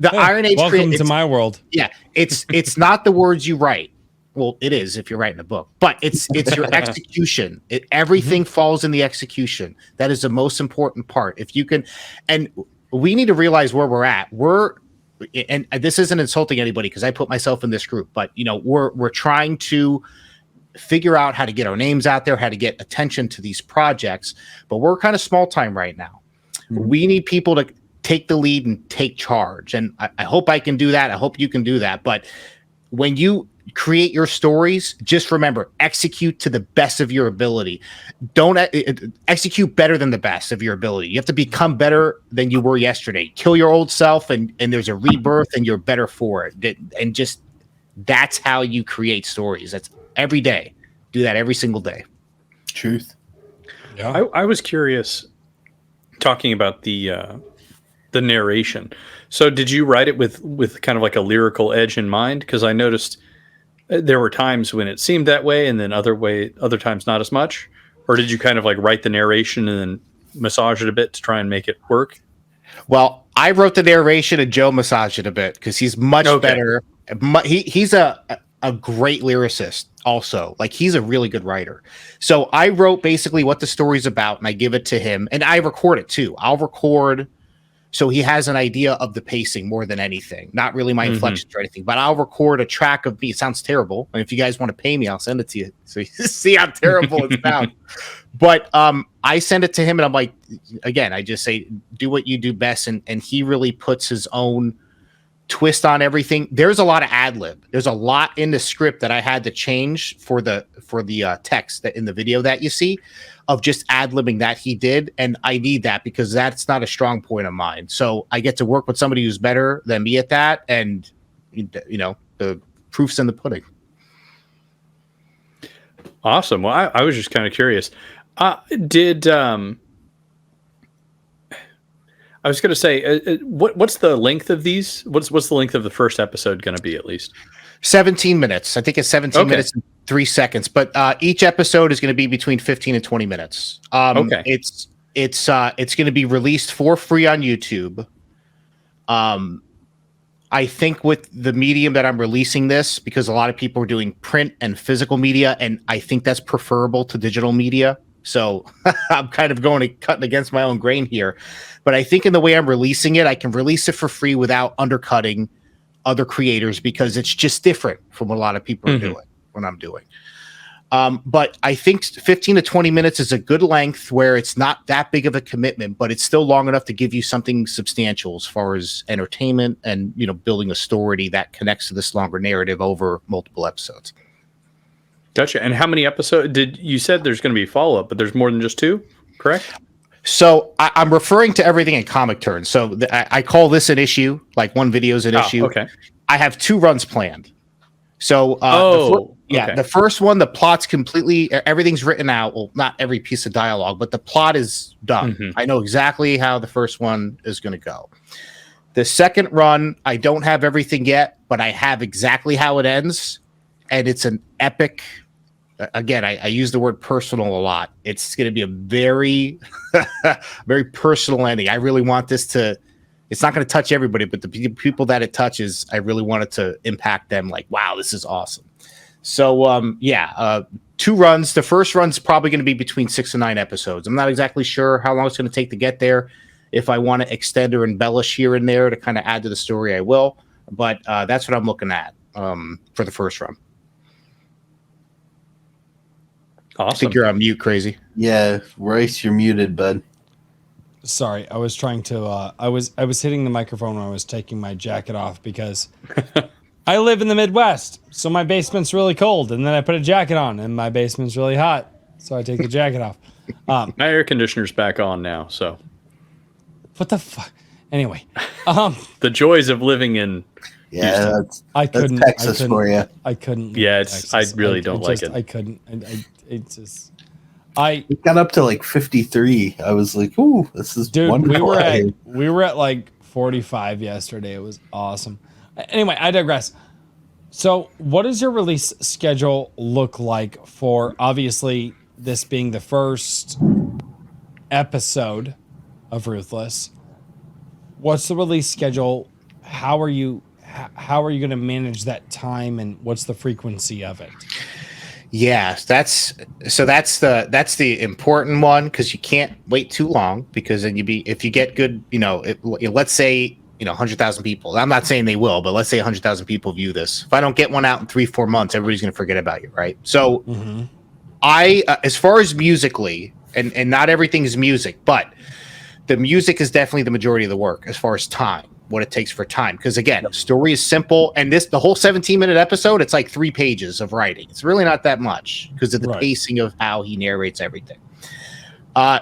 The Iron Age. Welcome to my world. Yeah, it's not the words you write. Well, it is if you're writing a book, but it's your execution. Everything falls in the execution. That is the most important part. If you can, and we need to realize where we're at. And this isn't insulting anybody because I put myself in this group, but we're trying to figure out how to get our names out there, how to get attention to these projects, but we're kind of small time right now. We need people to take the lead and take charge. And I hope I can do that. I hope you can do that. But when you create your stories, just remember, execute to the best of your ability. Don't execute better than the best of your ability. You have to become better than you were yesterday. Kill your old self and there's a rebirth and you're better for it. And just, that's how you create stories. That's every day. Do that every single day. Truth. Yeah. I was curious, talking about the narration. So did you write it with kind of like a lyrical edge in mind? Because I noticed there were times when it seemed that way, and then other times not as much. Or did you kind of like write the narration and then massage it a bit to try and make it work? Well, I wrote the narration and Joe massaged it a bit because he's much better. He's a great lyricist also. Like, he's a really good writer. So I wrote basically what the story's about and I give it to him, and I record it too. I'll record so he has an idea of the pacing more than anything. Not really my inflections or anything, but I'll record a track of me. It sounds terrible. And if you guys want to pay me, I'll send it to you so you see how terrible it sounds. But I send it to him and I'm like, again, I just say, do what you do best. And he really puts his own twist on everything. There's a lot of ad lib. There's a lot in the script that I had to change for the text that in the video that you see, of just ad libbing that he did. And I need that because that's not a strong point of mine. So I get to work with somebody who's better than me at that. And the proof's in the pudding. Awesome. Well, I was just kind of curious. I was going to say, what's the length of these? What's the length of the first episode going to be, at least? 17 minutes. I think it's 17 minutes and 3 seconds. But each episode is going to be between 15 and 20 minutes. It's going to be released for free on YouTube. I think with the medium that I'm releasing this, because a lot of people are doing print and physical media, and I think that's preferable to digital media. So I'm kind of cutting against my own grain here. But I think in the way I'm releasing it, I can release it for free without undercutting other creators because it's just different from what a lot of people are doing when I'm doing. But I think 15 to 20 minutes is a good length where it's not that big of a commitment, but it's still long enough to give you something substantial as far as entertainment and, building a story that connects to this longer narrative over multiple episodes. Gotcha. And how many episodes you said there's going to be follow-up, but there's more than just 2, correct? So I'm referring to everything in comic terms. So I call this an issue, like one video is an issue. Okay. I have 2 runs planned. So the first one, the plot's completely, everything's written out. Well, not every piece of dialogue, but the plot is done. I know exactly how the first one is going to go. The second run, I don't have everything yet, but I have exactly how it ends. And it's an epic, again, I use the word personal a lot. It's going to be a very, very personal ending. I really want this it's not going to touch everybody, but the people that it touches, I really want it to impact them like, wow, this is awesome. So, 2 runs. The first run's probably going to be between 6 and 9 episodes. I'm not exactly sure how long it's going to take to get there. If I want to extend or embellish here and there to kind of add to the story, I will. But that's what I'm looking at for the first run. Awesome. I think you're on mute, Crazy. Yeah, Royce, you're muted, bud. Sorry, I was trying to. I was hitting the microphone when I was taking my jacket off because I live in the Midwest, so my basement's really cold, and then I put a jacket on, and my basement's really hot, so I take the jacket off. My air conditioner's back on now, so. What the fuck? Anyway, the joys of living in. Yeah, that's Texas for you. I couldn't. Yeah, I really don't like it. I couldn't. It got up to like 53. I was like, "Ooh, this is wonderful." We were at like 45 yesterday. It was awesome. Anyway, I digress. So, what does your release schedule look like for obviously this being the first episode of Ruthless? What's the release schedule how are you going to manage that time, and what's the frequency of it? Yes, that's the important one, because you can't wait too long, because then if you get good, let's say 100,000 people. I'm not saying they will, but let's say 100,000 people view this. If I don't get one out in 3-4 months, everybody's going to forget about you, right? So I as far as musically, and not everything is music, but the music is definitely the majority of the work as far as time, what it takes for time. Because again, story is simple, and the whole 17-minute episode, it's like 3 pages of writing. It's really not that much because of the pacing of how he narrates everything.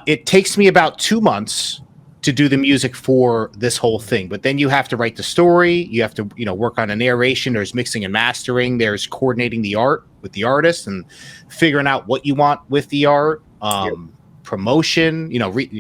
It takes me about 2 months to do the music for this whole thing, but then you have to write the story. You have to work on a narration. There's mixing and mastering. There's coordinating the art with the artist and figuring out what you want with the art. Promotion,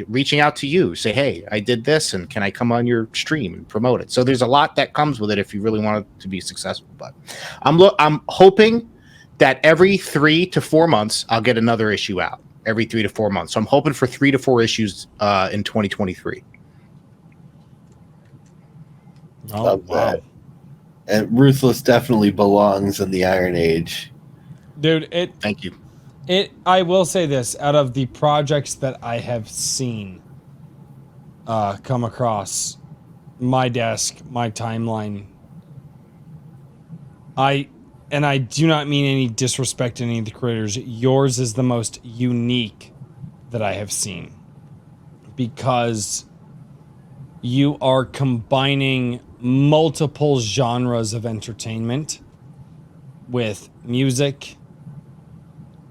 reaching out to you, say, hey, I did this, and can I come on your stream and promote it? So there's a lot that comes with it if you really want it to be successful. But I'm hoping that every 3 to 4 months I'll get another issue out. Every 3 to 4 months. So I'm hoping for 3 to 4 issues in 2023. Oh, Love wow. that. And Ruthless definitely belongs in the Iron Age. Dude, Thank you. I will say this, out of the projects that I have seen come across my desk, my timeline, I do not mean any disrespect to any of the creators. Yours is the most unique that I have seen, because you are combining multiple genres of entertainment with music,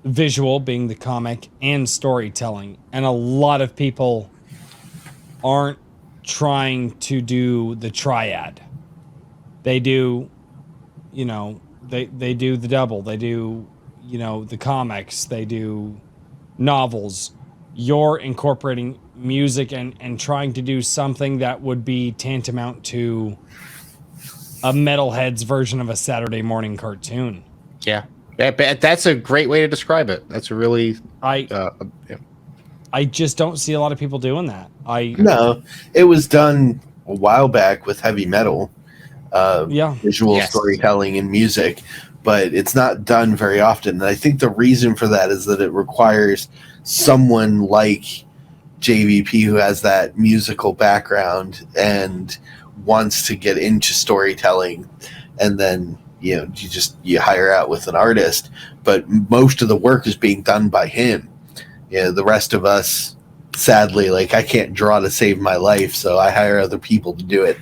visual being the comic, and storytelling. And a lot of people aren't trying to do the triad. They do, they do the double. They do, the comics. They do novels. You're incorporating music and trying to do something that would be tantamount to a Metalhead's version of a Saturday morning cartoon. Yeah. That's a great way to describe it. That's a really I just don't see a lot of people doing that. No, it was done a while back with heavy metal, visual storytelling and music, but it's not done very often. And I think the reason for that is that it requires someone like JVP who has that musical background and wants to get into storytelling, and then you hire out with an artist, but most of the work is being done by him. The rest of us, sadly, I can't draw to save my life, so I hire other people to do it.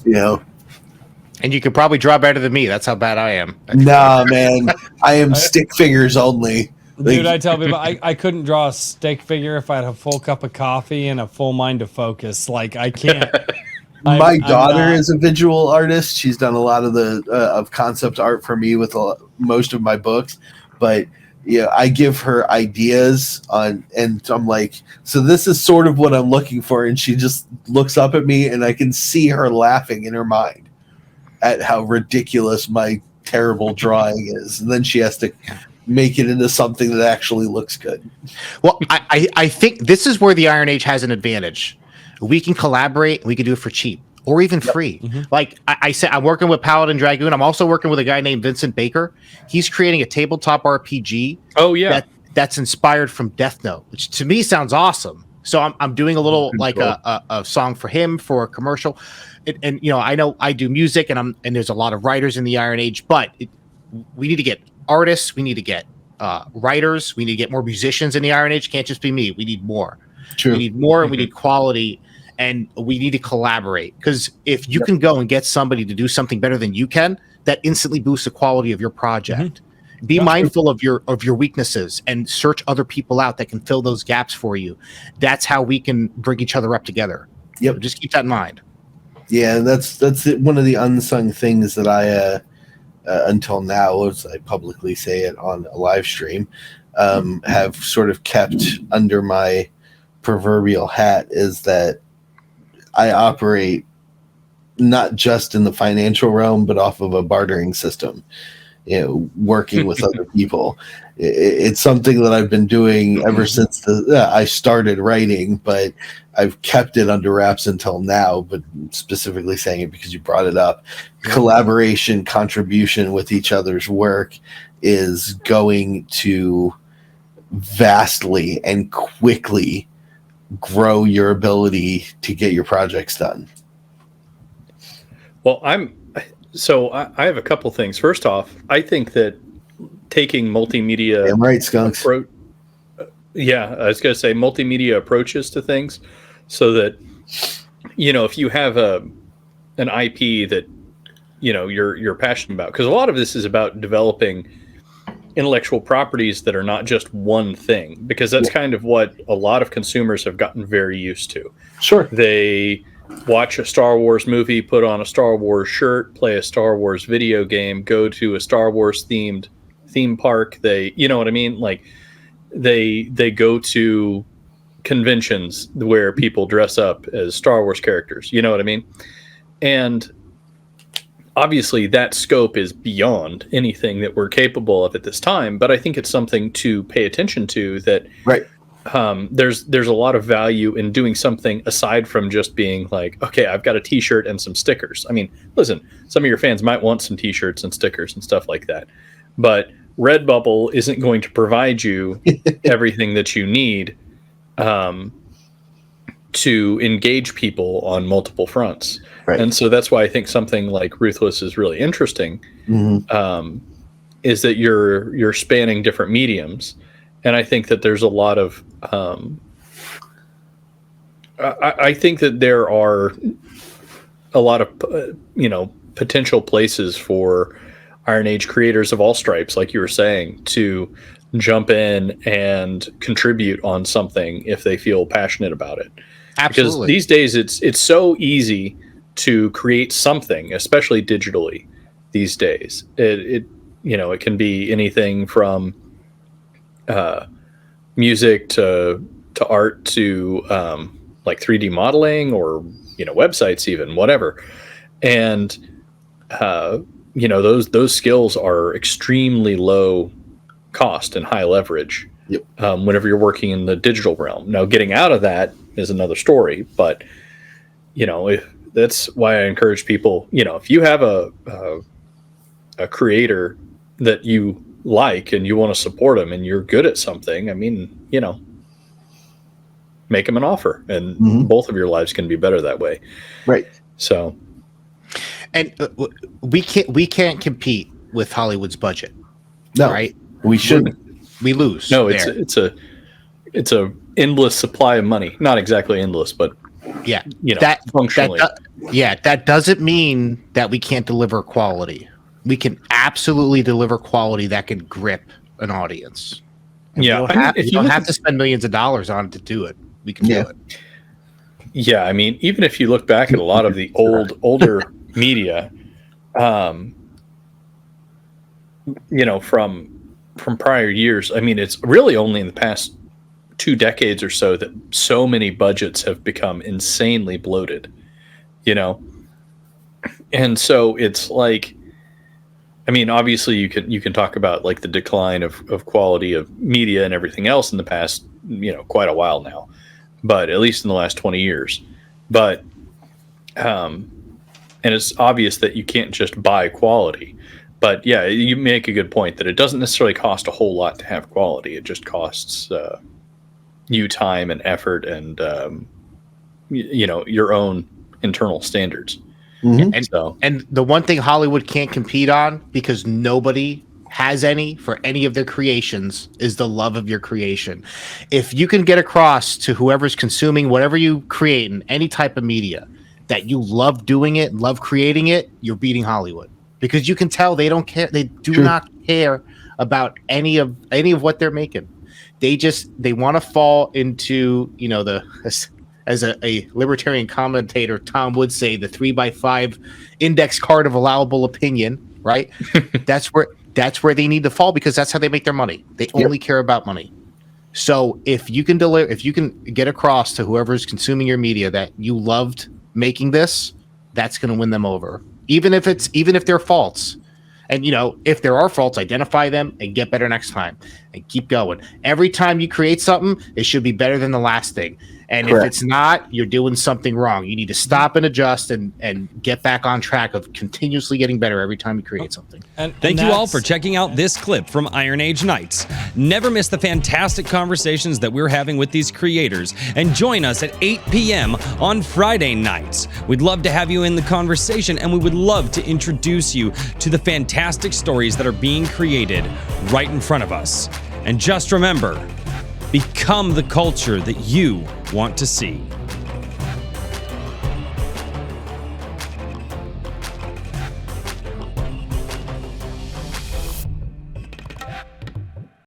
Yep. And you could probably draw better than me. That's how bad I am. Nah, man, I am stick figures only. Dude, I tell people I couldn't draw a stick figure if I had a full cup of coffee and a full mind to focus. I can't. My daughter is a visual artist. She's done a lot of the of concept art for me with most of my books, but I give her ideas and I'm like, so this is sort of what I'm looking for, and she just looks up at me, and I can see her laughing in her mind at how ridiculous my terrible drawing is, and then she has to make it into something that actually looks good. Well, I think this is where the Iron Age has an advantage. We can collaborate. We can do it for cheap or even free. Mm-hmm. Like I said, I'm working with Paladin Dragoon. I'm also working with a guy named Vincent Baker. He's creating a tabletop RPG. Oh yeah, that's inspired from Death Note, which to me sounds awesome. So I'm doing a little a song for him for a commercial, and I know I do music, and there's a lot of writers in the Iron Age, but we need to get artists. We need to get writers. We need to get more musicians in the Iron Age. Can't just be me. We need more. True. We need more, and we need quality, and we need to collaborate. Because if you can go and get somebody to do something better than you can, that instantly boosts the quality of your project. Mm-hmm. Be mindful of your weaknesses and search other people out that can fill those gaps for you. That's how we can bring each other up together. Yep. So just keep that in mind. Yeah, that's one of the unsung things that I until now, as I publicly say it on a live stream, have sort of kept under my proverbial hat, is that I operate not just in the financial realm, but off of a bartering system, working with other people. It's something that I've been doing ever since I started writing, but I've kept it under wraps until now. But specifically saying it because you brought it up, collaboration, contribution with each other's work is going to vastly and quickly grow your ability to get your projects done. Well, I have a couple things. First off, I think that taking multimedia, damn right, skunks. I was going to say multimedia approaches to things, so that if you have an IP that you're passionate about, because a lot of this is about developing intellectual properties that are not just one thing, because that's kind of what a lot of consumers have gotten very used to. Sure. They watch a Star Wars movie, put on a Star Wars shirt, play a Star Wars video game, go to a Star Wars themed theme park. They, you know what I mean? Like they go to conventions where people dress up as Star Wars characters. You know what I mean? And obviously that scope is beyond anything that we're capable of at this time, but I think it's something to pay attention to, that there's a lot of value in doing something aside from just being like, okay, I've got a t-shirt and some stickers. I mean, listen, some of your fans might want some t-shirts and stickers and stuff like that, but Redbubble isn't going to provide you everything that you need to engage people on multiple fronts. Right. And so that's why I think something like Ruthless is really interesting, is that you're spanning different mediums. And I think that there's a lot of, I think that there are a lot of, potential places for Iron Age creators of all stripes, like you were saying, to jump in and contribute on something if they feel passionate about it. Absolutely. Because these days it's so easy to create something, especially digitally these days. It can be anything from music to art to like 3D modeling or websites, even whatever. And those skills are extremely low cost and high leverage. Yep. Whenever you're working in the digital realm. Now, getting out of that is another story, but that's why I encourage people. If you have a creator that you like and you want to support them and you're good at something, I mean, make them an offer, and both of your lives can be better that way. Right. So, and we can't compete with Hollywood's budget. No, right? We shouldn't. We lose. No, it's a endless supply of money. Not exactly endless, but functionally. That doesn't mean that we can't deliver quality. We can absolutely deliver quality that can grip an audience. And you don't have to spend millions of dollars on it to do it. We can do it. Yeah, I mean, even if you look back at a lot of the older media, from prior years, I mean, it's really only in the past 2 decades or so that so many budgets have become insanely bloated, and so it's like, I mean, obviously you can talk about like the decline of quality of media and everything else in the past, quite a while now, but at least in the last 20 years. But, and it's obvious that you can't just buy quality, but yeah, you make a good point that it doesn't necessarily cost a whole lot to have quality. It just costs, you time and effort and, your own internal standards. And the one thing Hollywood can't compete on, because nobody has any for any of their creations, is the love of your creation. If you can get across to whoever's consuming whatever you create in any type of media that you love doing it, love creating it, you're beating Hollywood, because you can tell they don't care. They do not care about any of what they're making. They want to fall into, as a libertarian commentator, Tom would say, the 3x5 index card of allowable opinion, right? That's where they need to fall, because that's how they make their money. They only care about money. So if you can get across to whoever's consuming your media that you loved making this, that's going to win them over. Even if they're false, And, if there are faults, identify them and get better next time and keep going. Every time you create something, it should be better than the last thing. And Correct. If it's not, you're doing something wrong. You need to stop and adjust and get back on track of continuously getting better every time you create something. And thank you all for checking out this clip from Iron Age Nights. Never miss the fantastic conversations that we're having with these creators, and join us at 8 p.m. on Friday nights. We'd love to have you in the conversation, and we would love to introduce you to the fantastic stories that are being created right in front of us. And just remember, become the culture that you want to see.